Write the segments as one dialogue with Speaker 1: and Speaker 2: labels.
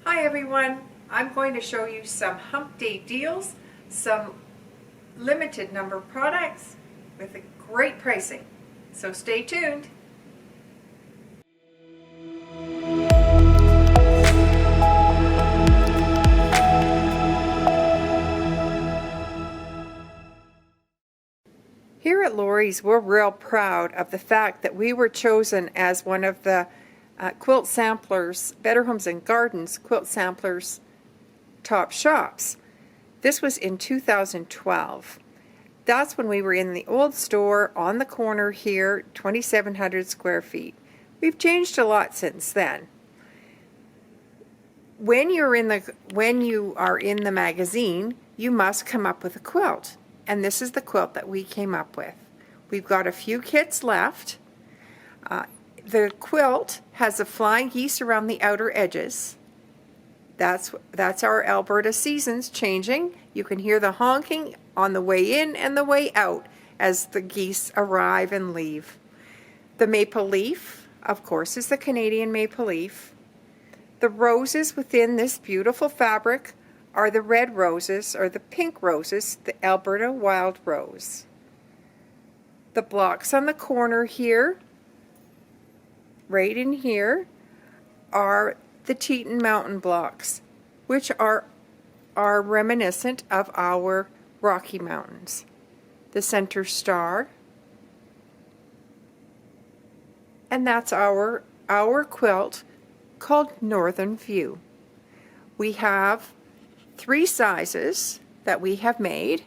Speaker 1: Hi everyone, I'm going to show you some Hump Day deals, some limited number products with a great pricing. So stay tuned. Here at Lori's, we're real proud of the fact that we were chosen as one of the Quilt Samplers, Better Homes and Gardens Quilt Samplers top shops. This was in 2012. That's when we were in the old store on the corner here, 2,700 square feet. We've changed a lot since then. When you are in the magazine, you must come up with a quilt. And this is the quilt that we came up with. We've got a few kits left. The quilt has the flying geese around the outer edges. That's our Alberta seasons changing. You can hear the honking on the way in and the way out as the geese arrive and leave. The maple leaf, of course, is the Canadian maple leaf. The roses within this beautiful fabric are the red roses or the pink roses, the Alberta wild rose. The blocks on the corner here, right in here, are the Teton Mountain blocks, which are reminiscent of our Rocky Mountains. The center star, and that's our quilt called Northern View. We have 3 sizes that we have made.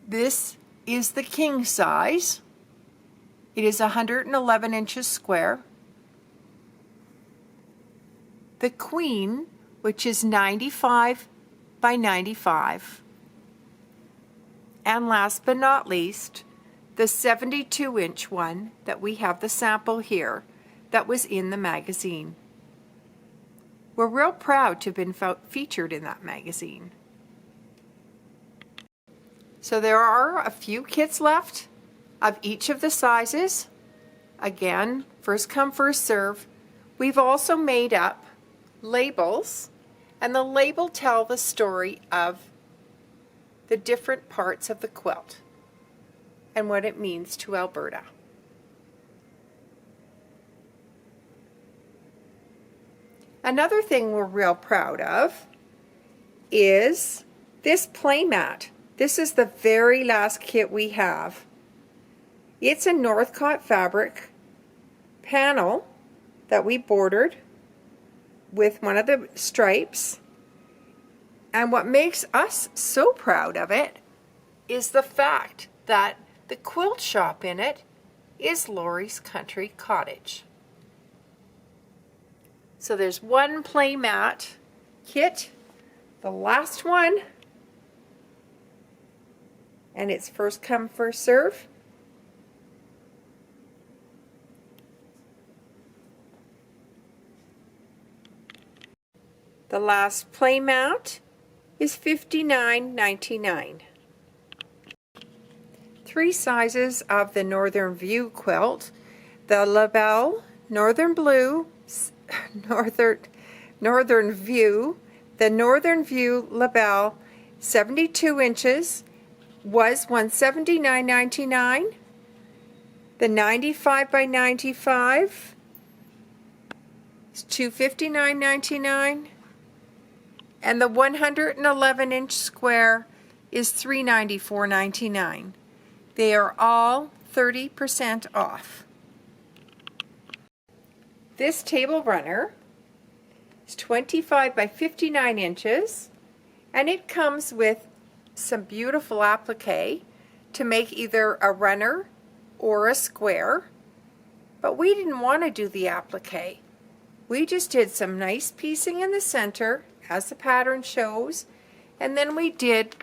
Speaker 1: This is the king size. It is 111 inches square. The queen, which is 95 by 95. And last but not least, the 72-inch one that we have the sample here that was in the magazine. We're real proud to have been featured in that magazine. So there are a few kits left of each of the sizes. Again, first come, first serve. We've also made up labels, and the label tell the story of the different parts of the quilt and what it means to Alberta. Another thing we're real proud of is this playmat. This is the very last kit we have. It's a Northcott fabric panel that we bordered with one of the stripes. And what makes us so proud of it is the fact that the quilt shop in it is Lori's Country Cottage. So there's one playmat kit, the last one, and it's first come, first serve. The last playmat is $59.99. 3 sizes of the Northern View quilt, the Labelle Northern Blue, Northern View, the Northern View Labelle 72 inches was $179.99. The 95 by 95 is $259.99. And the 111-inch square is $394.99. They are all 30% off. This table runner is 25 by 59 inches, and it comes with some beautiful applique to make either a runner or a square. But we didn't want to do the applique. We just did some nice piecing in the center, as the pattern shows, and then we did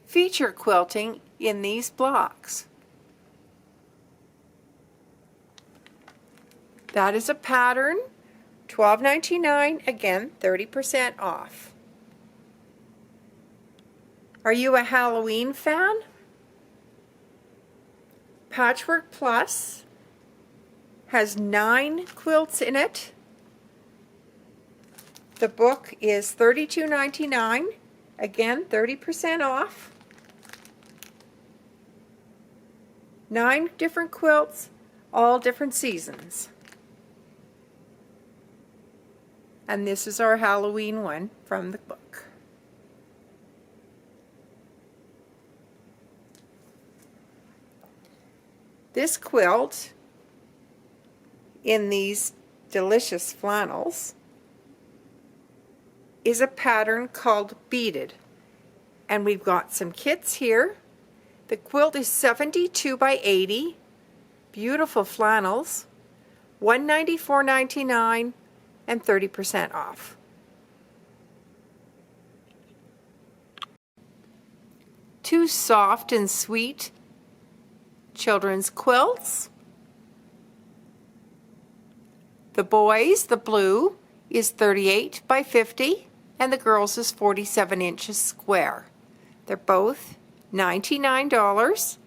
Speaker 1: feature quilting in these blocks. That is a pattern, $12.99, again 30% off. Are you a Halloween fan? Patchwork Plus has 9 quilts in it, The book is $32.99. Again, 30% off. 9 different quilts, all different seasons. And this is our Halloween one from the book. This quilt in these delicious flannels is a pattern called Beaded, and we've got some kits here. The quilt is 72 by 80, beautiful flannels, $194.99 and 30% off. Two soft and sweet children's quilts. The boys, the blue, is 38 by 50 and the girls is 47 inches square. They're both $99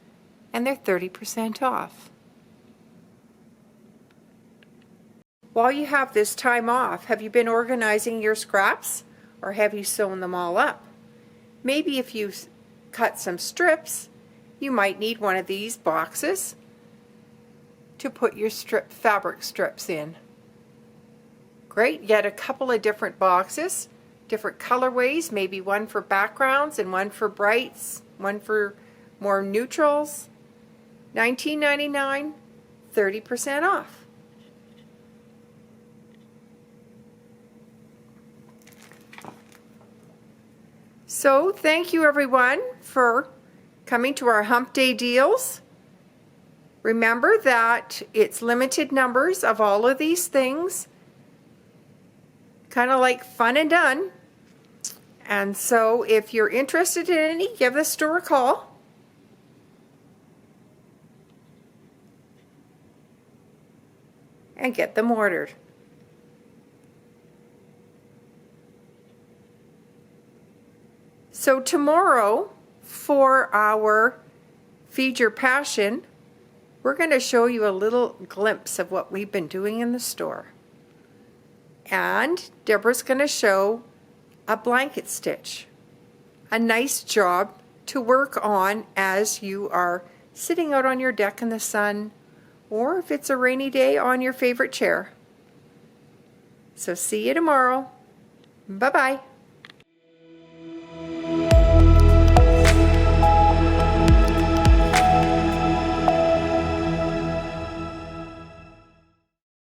Speaker 1: and they're 30% off. While you have this time off, have you been organizing your scraps or have you sewn them all up? Maybe if you cut some strips, you might need one of these boxes to put your fabric strips in. Great, get a couple of different boxes, different colorways, maybe one for backgrounds and one for brights, one for more neutrals. $19.99, 30% off. So thank you everyone for coming to our Hump Day deals. Remember that it's limited numbers of all of these things, kind of like fun and done. And so if you're interested in any, give the store a call. And get them ordered. So tomorrow, for our Feed Your Passion, we're going to show you a little glimpse of what we've been doing in the store. And Deborah's going to show a blanket stitch. A nice job to work on as you are sitting out on your deck in the sun, or if it's a rainy day, on your favorite chair. So see you tomorrow. Bye-bye.